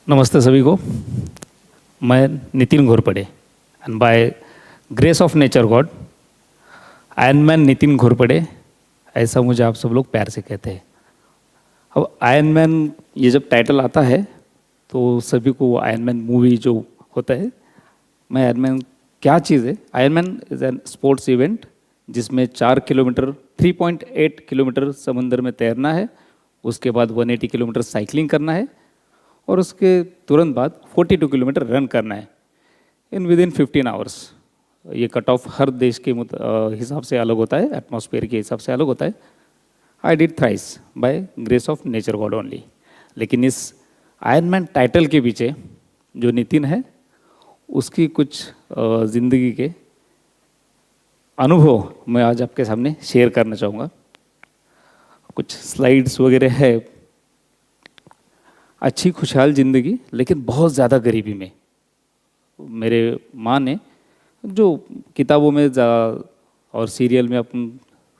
नमस्ते सभी को। मैं Nitin Ghorpade and by grace of nature god Iron Man Nitin Ghorpade, ऐसा मुझे आप सब लोग प्यार से कहते हैं। अब आयरन मैन ये जब टाइटल आता है तो सभी को आयरन मैन मूवी जो होता है, मैं आयरन मैन क्या चीज़ है। Iron man is an sports event जिसमें 4 किलोमीटर 3.8 किलोमीटर समुद्र में तैरना है, उसके बाद 180 किलोमीटर साइकिलिंग करना है और उसके तुरंत बाद 42 किलोमीटर रन करना है इन विदिन 15 आवर्स। ये कट ऑफ हर देश के हिसाब से अलग होता है, एटमॉस्फेयर के हिसाब से अलग होता है। I did thrice by grace of nature god only. लेकिन इस आयरन मैन टाइटल के पीछे जो नितिन है उसकी कुछ ज़िंदगी के अनुभव मैं आज आपके सामने शेयर करना चाहूँगा। कुछ स्लाइड्स वगैरह है। अच्छी खुशहाल ज़िंदगी लेकिन बहुत ज़्यादा गरीबी में। मेरे माँ ने जो किताबों में और सीरियल में अपन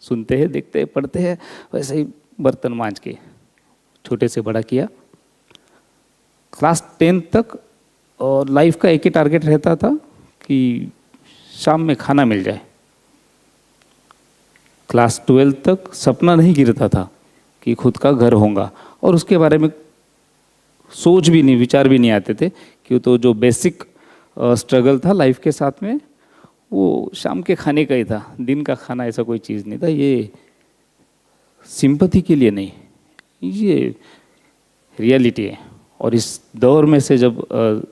सुनते हैं, देखते हैं, पढ़ते हैं, वैसे ही बर्तन मांज के छोटे से बड़ा किया। क्लास 10 तक और लाइफ का एक ही टारगेट रहता था कि शाम में खाना मिल जाए। क्लास 12 तक सपना नहीं गिरता था कि खुद का घर होगा और उसके बारे में सोच भी नहीं, विचार भी नहीं आते थे क्यों। तो जो बेसिक स्ट्रगल था लाइफ के साथ में वो शाम के खाने का ही था। दिन का खाना ऐसा कोई चीज़ नहीं था। ये सिंपैथी के लिए नहीं, ये रियलिटी है। और इस दौर में से जब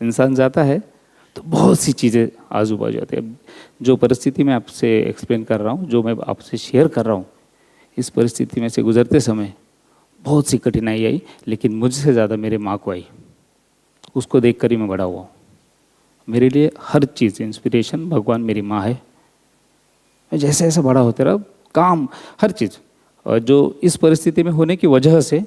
इंसान जाता है तो बहुत सी चीज़ें आजू बाजू आती है। जो परिस्थिति मैं आपसे एक्सप्लेन कर रहा हूँ, जो मैं आपसे शेयर कर रहा हूँ, इस परिस्थिति में से गुजरते समय बहुत सी कठिनाई आई, लेकिन मुझसे ज़्यादा मेरे माँ को आई। उसको देखकर ही मैं बड़ा हुआ। मेरे लिए हर चीज़ इंस्पिरेशन भगवान मेरी माँ है। मैं जैसे जैसे बड़ा होते रहा, काम हर चीज़ जो इस परिस्थिति में होने की वजह से,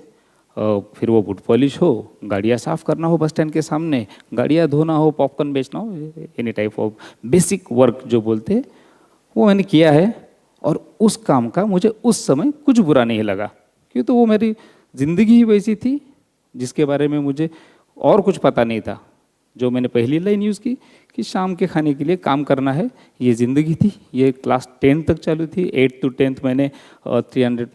फिर वो बूट पॉलिश हो, गाड़ियाँ साफ़ करना हो बस स्टैंड के सामने, गाड़ियाँ धोना हो, पॉपकॉर्न बेचना हो, any type of basic work जो बोलते हैं वो मैंने किया है। और उस काम का मुझे उस समय कुछ बुरा नहीं लगा क्यों, तो वो मेरी ज़िंदगी ही वैसी थी जिसके बारे में मुझे और कुछ पता नहीं था। जो मैंने पहली लाइन यूज़ की कि शाम के खाने के लिए काम करना है, ये ज़िंदगी थी। ये क्लास 10 तक चालू थी। 8th to 10th मैंने 300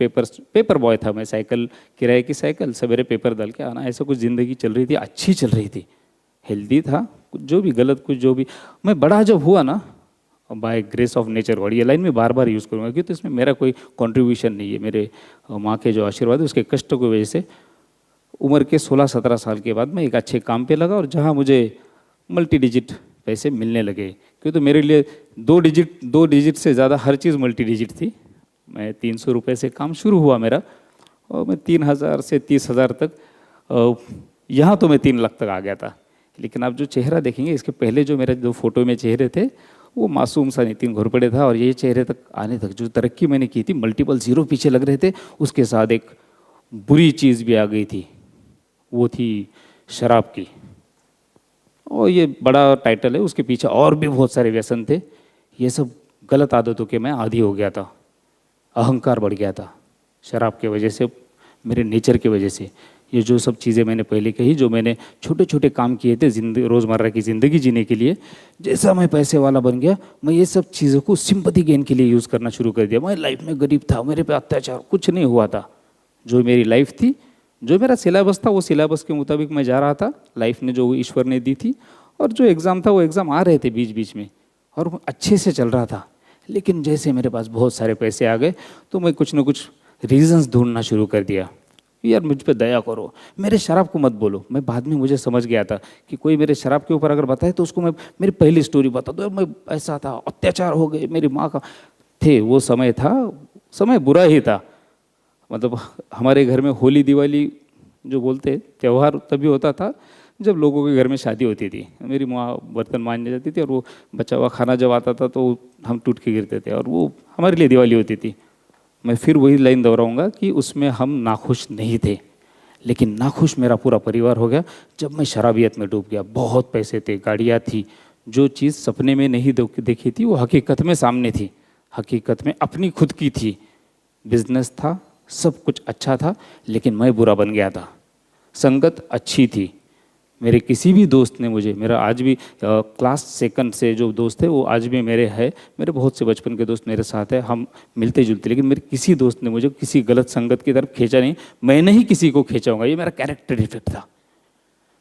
पेपर बॉय था मैं। साइकिल, किराए की साइकिल, सवेरे पेपर डाल के आना, ऐसा कुछ ज़िंदगी चल रही थी। अच्छी चल रही थी, हेल्दी था, कुछ जो भी गलत, कुछ जो भी। मैं बड़ा जब हुआ ना, by grace of nature god, ये लाइन मैं बार बार यूज़ करूँगा क्योंकि तो इसमें मेरा कोई कंट्रीब्यूशन नहीं है। मेरे माँ के जो आशीर्वाद है, उसके कष्ट की वजह से उम्र के 16-17 साल के बाद मैं एक अच्छे काम पे लगा और जहाँ मुझे मल्टी डिजिट पैसे मिलने लगे। क्यों, तो मेरे लिए दो डिजिट से ज़्यादा हर चीज़ मल्टी डिजिट थी। मैं 300 रुपये से काम शुरू हुआ मेरा और मैं 3000 से 30,000 तक, यहाँ तो मैं 3 लाख तक आ गया था। लेकिन आप जो चेहरा देखेंगे, इसके पहले जो मेरे जो फोटो में चेहरे थे वो मासूम सा नितिन घोरपड़े था। और ये चेहरे तक आने तक जो तरक्की मैंने की थी, मल्टीपल ज़ीरो पीछे लग रहे थे, उसके साथ एक बुरी चीज़ भी आ गई थी, वो थी शराब की। और ये बड़ा टाइटल है, उसके पीछे और भी बहुत सारे व्यसन थे। ये सब गलत आदतों के मैं आदी हो गया था। अहंकार बढ़ गया था शराब की वजह से, मेरे नेचर की वजह से। ये जो सब चीज़ें मैंने पहले कही, जो मैंने छोटे छोटे काम किए थे रोज़मर्रा की ज़िंदगी जीने के लिए, जैसा मैं पैसे वाला बन गया, मैं ये सब चीज़ों को सिंपैथी गेन के लिए यूज़ करना शुरू कर दिया। मैं लाइफ में गरीब था, मेरे पे अत्याचार कुछ नहीं हुआ था। जो मेरी लाइफ थी, जो मेरा सिलेबस था, वो सिलेबस के मुताबिक मैं जा रहा था। लाइफ ने जो ईश्वर ने दी थी, और जो एग्ज़ाम था वो एग्ज़ाम आ रहे थे बीच बीच में, और अच्छे से चल रहा था। लेकिन जैसे मेरे पास बहुत सारे पैसे आ गए तो मैं कुछ ना कुछ रीजंस ढूंढना शुरू कर दिया। यार मुझ पे दया करो, मेरे शराब को मत बोलो। मैं बाद में मुझे समझ गया था कि कोई मेरे शराब के ऊपर अगर बताए तो उसको मैं मेरी पहली स्टोरी बता दो। मैं ऐसा था, अत्याचार हो गए मेरी माँ का, थे वो समय था, समय बुरा ही था। मतलब हमारे घर में होली दिवाली जो बोलते त्यौहार तभी होता था जब लोगों के घर में शादी होती थी। मेरी माँ बर्तन मांजने जाती थी और वो बचा हुआ खाना जब आता था तो हम टूट के गिरते थे, और वो हमारे लिए दिवाली होती थी। मैं फिर वही लाइन दोहराऊंगा कि उसमें हम नाखुश नहीं थे, लेकिन नाखुश मेरा पूरा परिवार हो गया जब मैं शराबियत में डूब गया। बहुत पैसे थे, गाड़ियाँ थी, जो चीज़ सपने में नहीं देखी थी वो हकीकत में सामने थी, हकीकत में अपनी खुद की थी। बिजनेस था, सब कुछ अच्छा था, लेकिन मैं बुरा बन गया था। संगत अच्छी थी, मेरे किसी भी दोस्त ने मुझे, मेरा आज भी क्लास सेकंड से जो दोस्त है वो आज भी मेरे है, मेरे बहुत से बचपन के दोस्त मेरे साथ है, हम मिलते जुलते, लेकिन मेरे किसी दोस्त ने मुझे किसी गलत संगत की तरफ खींचा नहीं। मैंने ही किसी को खींचा होगा, ये मेरा कैरेक्टर डिफेक्ट था।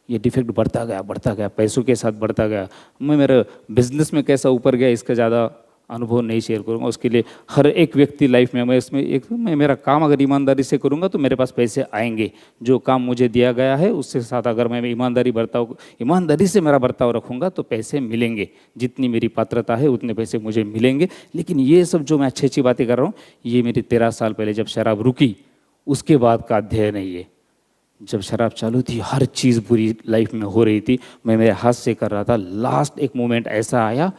ये डिफेक्ट बढ़ता गया, पैसों के साथ बढ़ता गया। मैं मेरे बिजनेस में कैसा ऊपर गया इसका ज़्यादा अनुभव नहीं शेयर करूंगा। उसके लिए हर एक व्यक्ति लाइफ में, मैं मेरा काम अगर ईमानदारी से करूंगा तो मेरे पास पैसे आएंगे। जो काम मुझे दिया गया है उसके साथ अगर मैं ईमानदारी से मेरा बर्ताव रखूंगा तो पैसे मिलेंगे। जितनी मेरी पात्रता है उतने पैसे मुझे मिलेंगे। लेकिन ये सब जो मैं अच्छी अच्छी बातें कर रहा हूँ, ये मेरी 13 साल पहले जब शराब रुकी उसके बाद का अध्ययन है। ये जब शराब चालू थी हर चीज़ बुरी लाइफ में हो रही थी, मैं मेरे हाथ से कर रहा था। लास्ट एक मोमेंट ऐसा आया,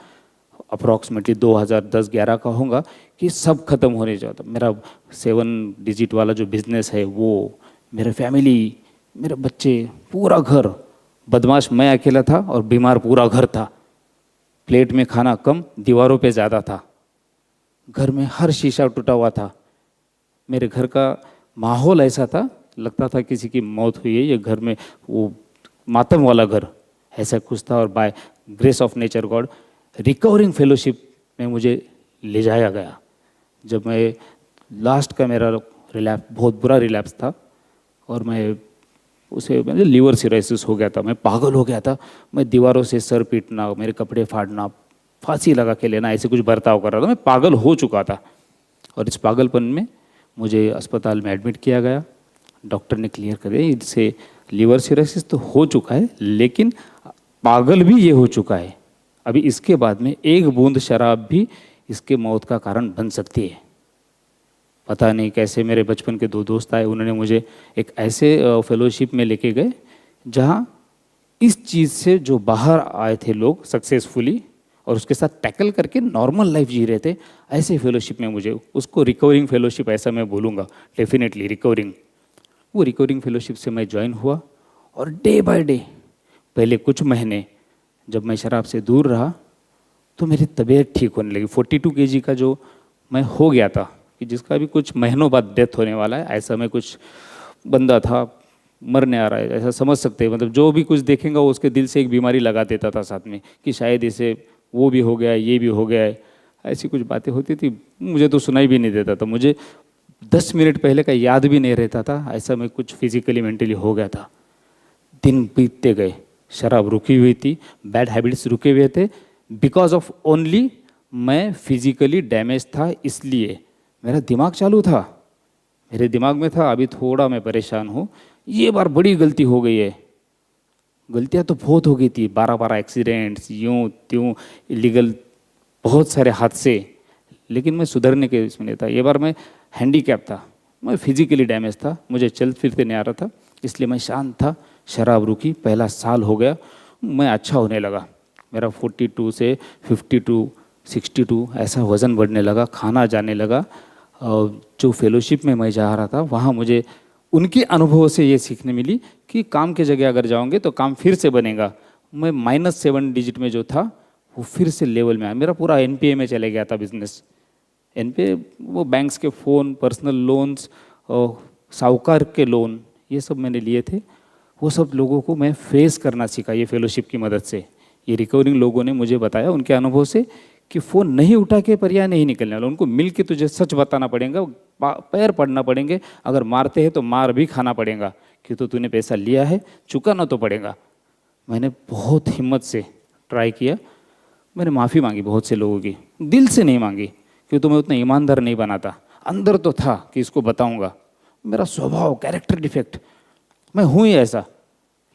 अप्रॉक्सीमेटली 2010-11 का होगा, कि सब खत्म होने जाता। मेरा 7 डिजिट वाला जो बिजनेस है वो, मेरे फैमिली, मेरे बच्चे, पूरा घर। बदमाश मैं अकेला था और बीमार पूरा घर था। प्लेट में खाना कम, दीवारों पे ज़्यादा था। घर में हर शीशा टूटा हुआ था। मेरे घर का माहौल ऐसा था, लगता था किसी की मौत हुई है। ये घर में वो मातम वाला घर ऐसा कुछ था। और by grace of nature god recovering fellowship में मुझे ले जाया गया। जब मैं लास्ट का मेरा रिलैप्स, बहुत बुरा रिलैप्स था, और मुझे लीवर सिरोसिस हो गया था। मैं पागल हो गया था। मैं दीवारों से सर पीटना, मेरे कपड़े फाड़ना, फांसी लगा के लेना, ऐसे कुछ बर्ताव कर रहा था। मैं पागल हो चुका था। और इस पागलपन में मुझे अस्पताल में एडमिट किया गया। डॉक्टर ने क्लियर कर दिया इससे लीवर सिरोसिस तो हो चुका है, लेकिन पागल भी ये हो चुका है। अभी इसके बाद में एक बूंद शराब भी इसके मौत का कारण बन सकती है। पता नहीं कैसे मेरे बचपन के 2 दोस्त आए, उन्होंने मुझे एक ऐसे फेलोशिप में लेके गए जहाँ इस चीज़ से जो बाहर आए थे लोग सक्सेसफुली और उसके साथ टैकल करके नॉर्मल लाइफ जी रहे थे, ऐसे फेलोशिप में मुझे, उसको रिकवरिंग फेलोशिप ऐसा मैं बोलूँगा, डेफिनेटली रिकवरिंग। वो रिकवरिंग फेलोशिप से मैं ज्वाइन हुआ और डे बाय डे, पहले कुछ महीने जब मैं शराब से दूर रहा तो मेरी तबीयत ठीक होने लगी। 42 kg का जो मैं हो गया था, कि जिसका भी कुछ महीनों बाद डेथ होने वाला है, ऐसा मैं कुछ बंदा था, मरने आ रहा है ऐसा समझ सकते हैं। मतलब जो भी कुछ देखेंगा वो उसके दिल से एक बीमारी लगा देता था साथ में, कि शायद इसे वो भी हो गया है, ये भी हो गया है, ऐसी कुछ बातें होती थी। मुझे तो सुनाई भी नहीं देता था, मुझे 10 मिनट पहले का याद भी नहीं रहता था। ऐसा मैं कुछ फिजिकली मेंटली हो गया था। दिन बीतते गए, शराब रुकी हुई थी, बैड हैबिट्स रुके हुए थे, बिकॉज ऑफ ओनली मैं फिजिकली डैमेज था। इसलिए मेरा दिमाग चालू था, मेरे दिमाग में था अभी थोड़ा मैं परेशान हूँ, ये बार बड़ी गलती हो गई है। गलतियाँ तो बहुत हो गई थी, 12 एक्सीडेंट्स, यूँ त्यों, इलीगल बहुत सारे हादसे, लेकिन मैं सुधरने के इसमें नहीं था। ये बार मैं हैंडीकैप था, मैं फिजिकली डैमेज था, मुझे चल फिरते नहीं आ रहा था, इसलिए मैं शांत था। शराब रुकी, पहला साल हो गया, मैं अच्छा होने लगा। मेरा 42 से 52, 62 ऐसा वज़न बढ़ने लगा, खाना जाने लगा। जो फेलोशिप में मैं जा रहा था वहाँ मुझे उनके अनुभव से ये सीखने मिली कि काम की जगह अगर जाओगे तो काम फिर से बनेगा। मैं -7 डिजिट में जो था वो फिर से लेवल में आया। मेरा पूरा एनपीए में चले गया था बिजनेस। एनपीए वो बैंक्स के फ़ोन, पर्सनल लोन्स, साहूकार के लोन, ये सब मैंने लिए थे। वो सब लोगों को मैं फेस करना सीखा ये फेलोशिप की मदद से। ये रिकवरिंग लोगों ने मुझे बताया उनके अनुभव से कि फ़ोन नहीं उठा के पर्याय नहीं निकलने वाला, उनको मिल के तुझे सच बताना पड़ेगा, पैर पड़ना पड़ेंगे, अगर मारते हैं तो मार भी खाना पड़ेगा, कि तो तूने पैसा लिया है, चुकाना तो पड़ेगा। मैंने बहुत हिम्मत से ट्राई किया, मैंने माफ़ी मांगी बहुत से लोगों की, दिल से नहीं मांगी क्योंकि तो मैं उतना ईमानदार नहीं बना था। अंदर तो था कि इसको बताऊंगा, मेरा स्वभाव, कैरेक्टर डिफेक्ट, मैं हूँ ही ऐसा,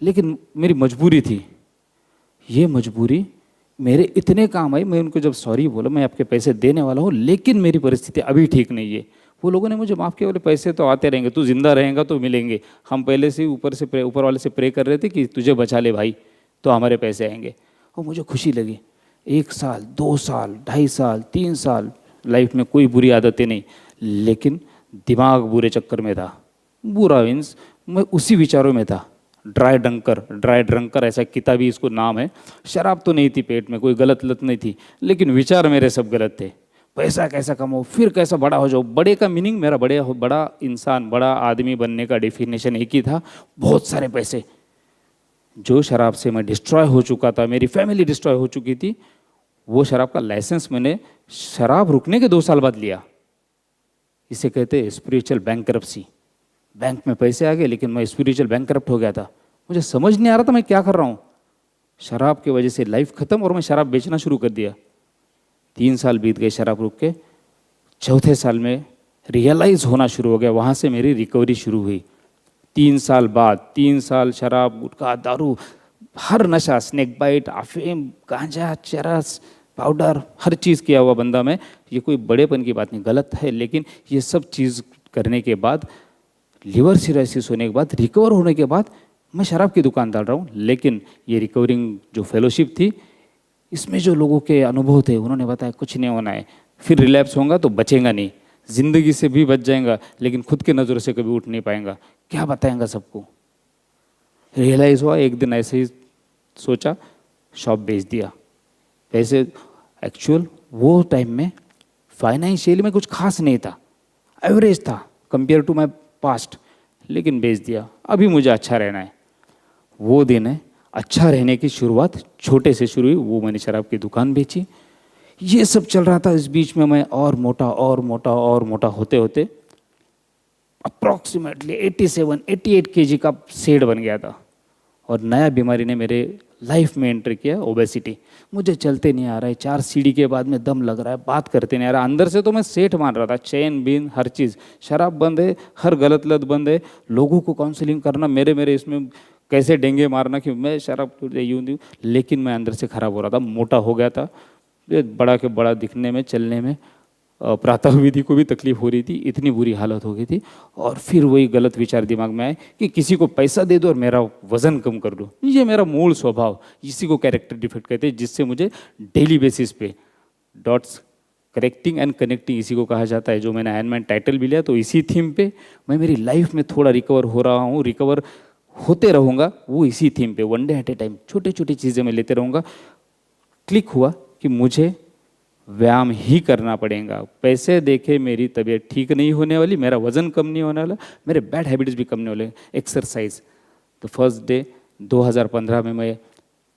लेकिन मेरी मजबूरी थी। ये मजबूरी मेरे इतने काम आई, मैं उनको जब सॉरी बोला, मैं आपके पैसे देने वाला हूँ लेकिन मेरी परिस्थिति अभी ठीक नहीं है, वो लोगों ने मुझे माफ़ किया, बोले पैसे तो आते रहेंगे, तू जिंदा रहेगा तो मिलेंगे। हम पहले से ऊपर वाले से प्रे कर रहे थे कि तुझे बचा ले भाई, तो हमारे पैसे आएंगे। और मुझे खुशी लगी। 1 साल, 2 साल, 2.5 साल, 3 साल लाइफ में कोई बुरी आदतें नहीं, लेकिन दिमाग बुरे चक्कर में था। बुरा मीन्स मैं उसी विचारों में था। ड्राई ड्रंकर ऐसा किताबी इसको नाम है। शराब तो नहीं थी पेट में, कोई गलत लत नहीं थी, लेकिन विचार मेरे सब गलत थे। पैसा कैसा कमाओ, फिर कैसा बड़ा हो जाओ। बड़े का मीनिंग मेरा बड़ा इंसान, बड़ा आदमी बनने का डेफिनेशन एक ही था, बहुत सारे पैसे। जो शराब से मैं डिस्ट्रॉय हो चुका था, मेरी फैमिली डिस्ट्रॉय हो चुकी थी, वो शराब का लाइसेंस मैंने शराब रुकने के 2 साल बाद लिया। इसे कहते हैं स्पिरिचुअल बैंकरप्सी। बैंक में पैसे आ गए लेकिन मैं स्पिरिचुअल बैंकरप्ट हो गया था। मुझे समझ नहीं आ रहा था मैं क्या कर रहा हूँ। शराब की वजह से लाइफ खत्म और मैं शराब बेचना शुरू कर दिया। 3 साल बीत गए शराब रुक के। चौथे साल में रियलाइज़ होना शुरू हो गया, वहाँ से मेरी रिकवरी शुरू हुई। 3 साल बाद, 3 साल शराब, गुटखा, दारू, हर नशा, स्नेक बाइट, अफीम, गांजा, चरस, पाउडर, हर चीज़ किया हुआ बंदा मैं। ये कोई बड़ेपन की बात नहीं, गलत है, लेकिन ये सब चीज़ करने के बाद, लिवर सिरोसिस होने के बाद, रिकवर होने के बाद मैं शराब की दुकान डाल रहा हूँ। लेकिन ये रिकवरिंग जो फेलोशिप थी, इसमें जो लोगों के अनुभव थे, उन्होंने बताया कुछ नहीं होना है, फिर रिलैप्स होगा तो बचेगा नहीं, ज़िंदगी से भी बच जाएगा लेकिन खुद के नज़रों से कभी उठ नहीं पाएगा। क्या बताएंगा सबको। रियलाइज़ हुआ, एक दिन ऐसे ही सोचा, शॉप बेच दिया। पैसे एक्चुअल वो टाइम में फाइनेंशियली में कुछ खास नहीं था, एवरेज था कंपेयर टू माई पास्ट, लेकिन बेच दिया। अभी मुझे अच्छा रहना है। वो दिन है अच्छा रहने की शुरुआत छोटे से शुरू हुई। वो मैंने शराब की दुकान बेची। ये सब चल रहा था, इस बीच में मैं और मोटा और मोटा और मोटा होते होते अप्रॉक्सीमेटली 87-88 kg का सेठ बन गया था। और नया बीमारी ने मेरे लाइफ में एंटर किया, ओबेसिटी। मुझे चलते नहीं आ रहा है, 4 सीढ़ी के बाद में दम लग रहा है, बात करते नहीं आ रहा। अंदर से तो मैं सेठ मान रहा था, चैन बीन हर चीज़, शराब बंद है, हर गलत लत बंद है, लोगों को काउंसलिंग करना, मेरे इसमें कैसे डेंगे मारना कि मैं शराब यूँ, लेकिन मैं अंदर से खराब हो रहा था, मोटा हो गया था, बड़ा के बड़ा दिखने में, चलने में, प्रातः विधि को भी तकलीफ हो रही थी, इतनी बुरी हालत हो गई थी। और फिर वही गलत विचार दिमाग में आए कि किसी को पैसा दे दो और मेरा वजन कम कर दो। ये मेरा मूल स्वभाव, इसी को कैरेक्टर डिफेक्ट कहते हैं, जिससे मुझे डेली बेसिस पे डॉट्स करेक्टिंग एंड कनेक्टिंग इसी को कहा जाता है। जो मैंने आयरन टाइटल भी लिया तो इसी थीम पे मैं मेरी लाइफ में थोड़ा रिकवर हो रहा हूँ, रिकवर होते रहूँगा, वो इसी थीम पे, one day at a time, छोटी छोटी चीज़ें मैं लेते रहूँगा। क्लिक हुआ कि मुझे व्यायाम ही करना पड़ेगा। पैसे देखे मेरी तबीयत ठीक नहीं होने वाली, मेरा वजन कम नहीं होने वाला, मेरे बैड हैबिट्स भी कम नहीं होने वाले। एक्सरसाइज तो फर्स्ट डे 2015 में मैं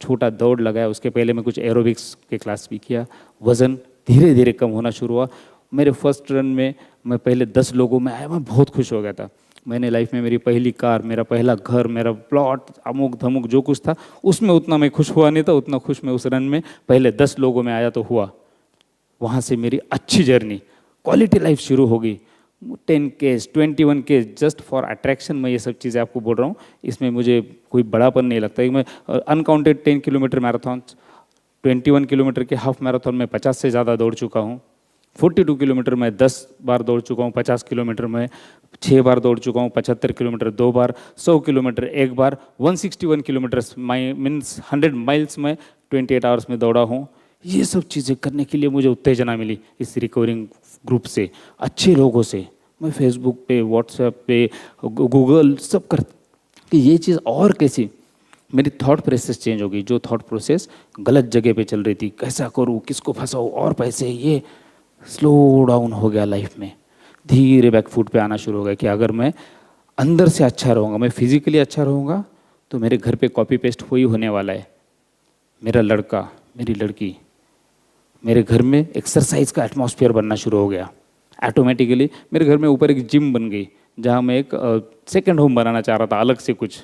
छोटा दौड़ लगाया, उसके पहले मैं कुछ एरोबिक्स के क्लास भी किया। वज़न धीरे धीरे कम होना शुरू हुआ। मेरे फर्स्ट रन में मैं पहले 10 लोगों में आया, मैं बहुत खुश हो गया था। मैंने लाइफ में मेरी पहली कार, मेरा पहला घर, मेरा प्लॉट, अमुक धमुक जो कुछ था, उसमें उतना मैं खुश हुआ नहीं था, उतना खुश मैं उस रन में पहले 10 लोगों में आया तो हुआ। वहाँ से मेरी अच्छी जर्नी, क्वालिटी लाइफ शुरू हो गई। 10 case, 21 case just for attraction, मैं ये सब चीज़ें आपको बोल रहा हूँ। इसमें मुझे कोई बड़ापन नहीं लगता। मैं अनकाउंटेड 10 किलोमीटर मैराथन, 21 किलोमीटर के हाफ मैराथन में 50 से ज़्यादा दौड़ चुका हूँ। 42 किलोमीटर में 10 बार दौड़ चुका हूँ, 50 किलोमीटर में 6 बार दौड़ चुका हूँ, 75 किलोमीटर 2 बार, 100 किलोमीटर 1 बार, 161 किलोमीटर मीन्स 100 माइल्स में 28 आवर्स में दौड़ा हूँ। ये सब चीज़ें करने के लिए मुझे उत्तेजना मिली इस रिकवरिंग ग्रुप से, अच्छे लोगों से। मैं फेसबुक पे, व्हाट्सएप पे, गूगल सब कर कि ये चीज़ और कैसी, मेरी थॉट प्रोसेस चेंज हो गई। जो थॉट प्रोसेस गलत जगह पे चल रही थी, कैसा करूँ, किसको फंसाऊँ और पैसे, ये स्लो डाउन हो गया लाइफ में। धीरे बैक फुट पे आना शुरू हो गया कि अगर मैं अंदर से अच्छा रहूँगा, मैं फिजिकली अच्छा रहूँगा, तो मेरे घर पे कॉपी पेस्ट वही होने वाला है। मेरा लड़का, मेरी लड़की, मेरे घर में एक्सरसाइज का एटमॉस्फेयर बनना शुरू हो गया। ऑटोमेटिकली मेरे घर में ऊपर एक जिम बन गई, जहाँ मैं एक सेकंड होम बनाना चाह रहा था अलग से कुछ,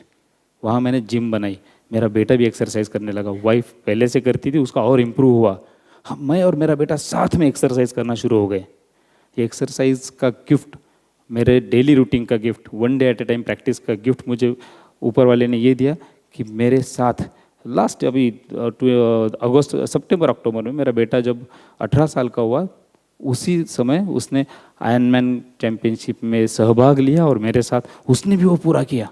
वहाँ मैंने जिम बनाई। मेरा बेटा भी एक्सरसाइज करने लगा। वाइफ पहले से करती थी, उसका और इम्प्रूव हुआ। मैं और मेरा बेटा साथ में एक्सरसाइज करना शुरू हो गए। ये एक्सरसाइज का गिफ्ट, मेरे डेली रूटीन का gift, one day at a time practice का गिफ्ट मुझे ऊपर वाले ने ये दिया कि मेरे साथ लास्ट अभी अगस्त, सितंबर, अक्टूबर में मेरा बेटा जब 18 साल का हुआ, उसी समय उसने आयरनमैन चैम्पियनशिप में सहभाग लिया और मेरे साथ उसने भी वो पूरा किया।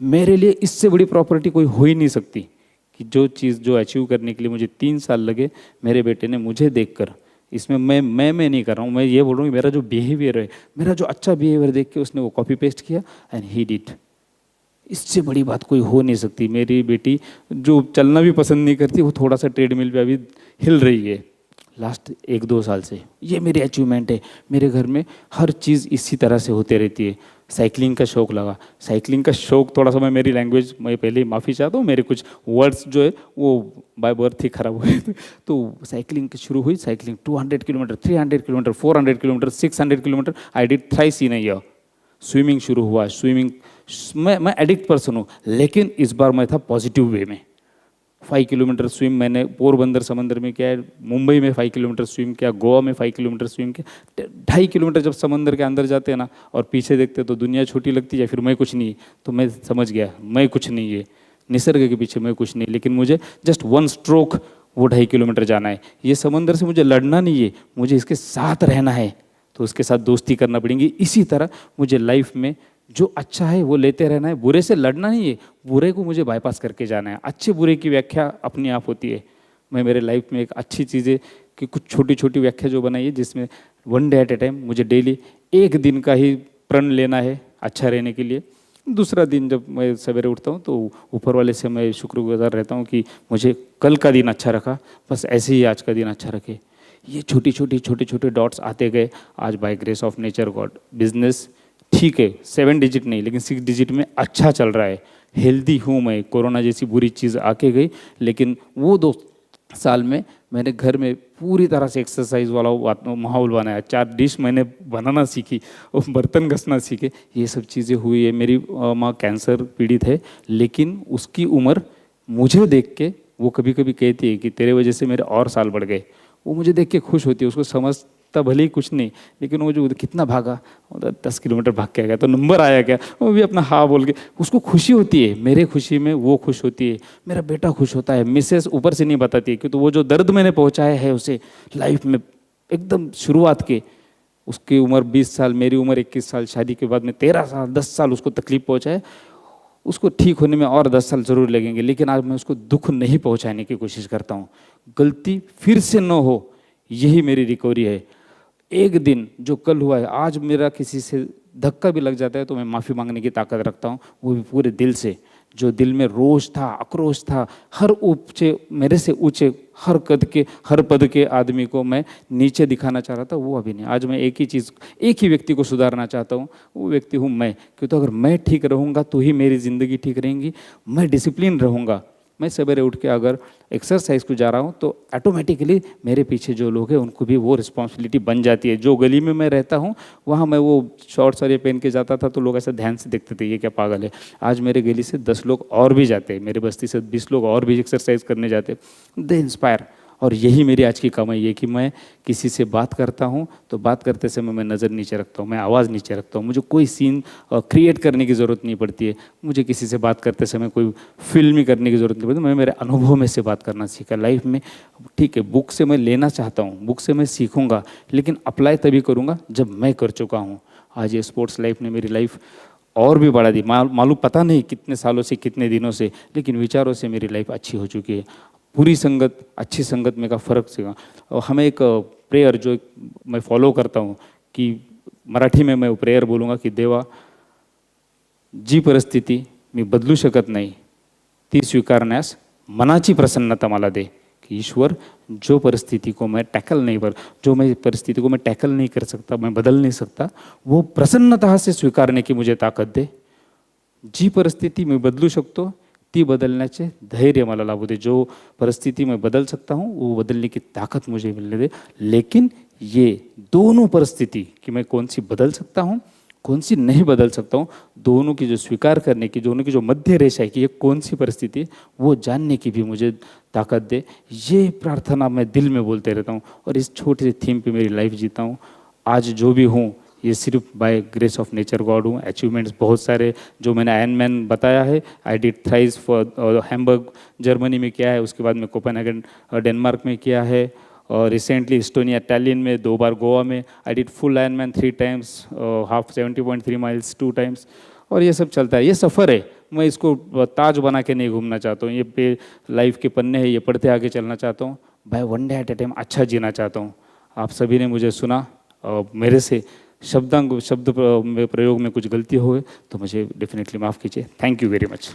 मेरे लिए इससे बड़ी प्रॉपर्टी कोई हो ही नहीं सकती कि जो चीज़ जो अचीव करने के लिए मुझे 3 साल लगे, मेरे बेटे ने मुझे देखकर, इसमें मैं नहीं कर रहा हूँ, मैं ये बोल रहा हूँ कि मेरा जो बिहेवियर है, मेरा जो अच्छा बिहेवियर देख के उसने वो कॉपी पेस्ट किया एंड ही डिड। इससे बड़ी बात कोई हो नहीं सकती। मेरी बेटी जो चलना भी पसंद नहीं करती, वो थोड़ा सा ट्रेडमिल पे अभी हिल रही है लास्ट 1-2 साल से। ये मेरी अचीवमेंट है। मेरे घर में हर चीज़ इसी तरह से होते रहती है। साइकिलिंग का शौक लगा। साइकिलिंग का शौक थोड़ा सा, मैं मेरी लैंग्वेज, मैं पहले ही माफ़ी चाहता हूँ, मेरे कुछ वर्ड्स जो है वो बाय बर्थ ही खराब हुए थे। तो साइकिलिंग की शुरू हुई, cycling 200 kilometre, 300 kilometre, 400 kilometre, 600 kilometre, I did thrice in a year. Swimming शुरू हुआ, स्विमिंग, मैं एडिक्ट पर्सन हूँ, लेकिन इस बार मैं था पॉजिटिव वे में। 5 किलोमीटर स्विम मैंने पोरबंदर समंदर में किया है, मुंबई में 5 किलोमीटर स्विम किया, गोवा में 5 किलोमीटर स्विम किया। 2.5 किलोमीटर जब समंदर के अंदर जाते हैं ना और पीछे देखते तो दुनिया छोटी लगती है, फिर मैं कुछ नहीं, तो मैं समझ गया मैं कुछ नहीं है, निसर्ग के पीछे मैं कुछ नहीं, लेकिन मुझे जस्ट 1 स्ट्रोक वो 2.5 किलोमीटर जाना है। ये समंदर से मुझे लड़ना नहीं है, मुझे इसके साथ रहना है, तो उसके साथ दोस्ती करना पड़ेगी। इसी तरह मुझे लाइफ में जो अच्छा है वो लेते रहना है, बुरे से लड़ना नहीं है, बुरे को मुझे बाईपास करके जाना है। अच्छे बुरे की व्याख्या अपने आप होती है। मैं मेरे लाइफ में एक अच्छी चीज़ें कि कुछ छोटी छोटी व्याख्या जो बनाई है, जिसमें 1 डे एट ए टाइम, मुझे डेली 1 दिन का ही प्रण लेना है अच्छा रहने के लिए। दूसरा दिन जब मैं सवेरे उठता हूँ तो ऊपर वाले से मैं शुक्रगुजार रहता हूँ कि मुझे कल का दिन अच्छा रखा, बस ऐसे ही आज का दिन अच्छा रखे। ये छोटे छोटे डॉट्स आते गए। आज by grace of nature god business ठीक है, 7 डिजिट नहीं लेकिन 6 डिजिट में अच्छा चल रहा है, हेल्दी हूँ मैं। कोरोना जैसी बुरी चीज़ आके गई, लेकिन वो 2 साल में मैंने घर में पूरी तरह से एक्सरसाइज वाला माहौल बनाया। 4 डिश मैंने बनाना सीखी और बर्तन घसना सीखे, ये सब चीज़ें हुई है। मेरी माँ कैंसर पीड़ित है, लेकिन उसकी उम्र मुझे देख के वो कभी कभी कहती है कि तेरे वजह से मेरे और साल बढ़ गए। वो मुझे देख के खुश होती है, उसको समझता भले ही कुछ नहीं, लेकिन वो जो कितना भागा, 10 किलोमीटर भाग के आ गया तो नंबर आया क्या, वो भी अपना हाँ बोल के उसको खुशी होती है। मेरे खुशी में वो खुश होती है, मेरा बेटा खुश होता है। मिसेस ऊपर से नहीं बताती है, क्योंकि वो जो दर्द मैंने पहुंचाया है उसे लाइफ में एकदम शुरुआत के, उसकी उम्र 20 साल, मेरी उम्र 21 साल, शादी के बाद में 13 साल 10 साल उसको तकलीफ पहुंचाए, उसको ठीक होने में और 10 साल जरूर लगेंगे, लेकिन आज मैं उसको दुख नहीं पहुंचाने की कोशिश करता हूँ। गलती फिर से न हो, यही मेरी रिकवरी है। एक दिन जो कल हुआ है, आज मेरा किसी से धक्का भी लग जाता है तो मैं माफ़ी मांगने की ताकत रखता हूँ, वो भी पूरे दिल से। जो दिल में रोष था, आक्रोश था, हर ऊंचे, मेरे से ऊंचे, हर कद के, हर पद के आदमी को मैं नीचे दिखाना चाह रहा था, वो अभी नहीं। आज मैं एक ही चीज़, एक ही व्यक्ति को सुधारना चाहता हूँ, वो व्यक्ति हूँ मैं। क्योंकि अगर मैं ठीक रहूँगा तो ही मेरी ज़िंदगी ठीक रहेगी। मैं डिसिप्लिन रहूँगा। मैं सवेरे उठ के अगर एक्सरसाइज को जा रहा हूँ तो ऑटोमेटिकली मेरे पीछे जो लोग हैं उनको भी वो रिस्पॉन्सिबिलिटी बन जाती है। जो गली में मैं रहता हूँ वहाँ मैं वो शॉर्ट्स और ये पहन के जाता था तो लोग ऐसा ध्यान से देखते थे, ये क्या पागल है। आज मेरे गली से 10 लोग और भी जाते हैं, मेरे बस्ती से 20 लोग और भी एक्सरसाइज करने जाते, दे इंस्पायर। और यही मेरी आज की कमाई है कि मैं किसी से बात करता हूँ तो बात करते समय मैं नज़र नीचे रखता हूँ, मैं आवाज़ नीचे रखता हूँ। मुझे कोई सीन क्रिएट करने की ज़रूरत नहीं पड़ती है, मुझे किसी से बात करते समय कोई फिल्म करने की ज़रूरत नहीं पड़ती। मैं मेरे अनुभव में से बात करना सीखा लाइफ में। ठीक है, बुक से मैं लेना चाहता हूँ, बुक से मैं सीखूँगा, लेकिन अप्लाई तभी करूँगा जब मैं कर चुका हूँ। आज ये स्पोर्ट्स लाइफ ने मेरी लाइफ और भी बढ़ा दी। मालूम पता नहीं कितने सालों से, कितने दिनों से, लेकिन विचारों से मेरी लाइफ अच्छी हो चुकी है। बुरी संगत, अच्छी संगत में का फ़र्क सीखा। और हमें एक प्रेयर जो मैं फॉलो करता हूँ कि मराठी में मैं प्रेयर बोलूँगा कि देवा, जी परिस्थिती मी बदलू शकत नाही ती स्वीकारण्यास मनाची प्रसन्नता मला दे। कि ईश्वर, जो परिस्थिति को मैं टैकल नहीं कर, जो मैं परिस्थिति को मैं टैकल नहीं कर सकता, मैं बदल नहीं सकता, वो प्रसन्नता से स्वीकारने की मुझे ताकद दे। जी परिस्थिती मी बदलू शकतो ती बदलण्याचे धैर्य मला लाभू दे। जो परिस्थिति मैं बदल सकता हूँ वो बदलने की ताकत मुझे मिलने दे। लेकिन ये दोनों परिस्थिति कि मैं कौन सी बदल सकता हूँ, कौन सी नहीं बदल सकता हूँ, दोनों की जो स्वीकार करने की, दोनों की जो मध्य रेखा है कि ये कौन सी परिस्थिति है, वो जानने की भी मुझे ताकत दे। ये प्रार्थना मैं दिल में बोलते रहता हूँ और इस छोटे से थीम पे मेरी लाइफ जीता हूँ। आज जो भी हूँ ये सिर्फ by grace of nature god हूँ। अचीवमेंट्स बहुत सारे जो मैंने आयरन मैन बताया है, I did thrice for Hamburg Germany में किया है, उसके बाद में कोपेनहेगन डेनमार्क में किया है, और रिसेंटली इस्टोनिया टैलियन में 2 बार, गोवा में I did full iron man 3 times, half 70.3 miles 2 times. और ये सब चलता है, ये सफ़र है। मैं इसको ताज बना के नहीं घूमना चाहता हूँ, ये पे लाइफ के पन्ने हैं, ये पढ़ते आगे चलना चाहता हूँ। By 1 day at a time अच्छा जीना चाहता हूँ। आप सभी ने मुझे सुना, मेरे से शब्द प्रयोग में कुछ गलती हो तो मुझे डेफिनेटली माफ़ कीजिए। Thank you very much.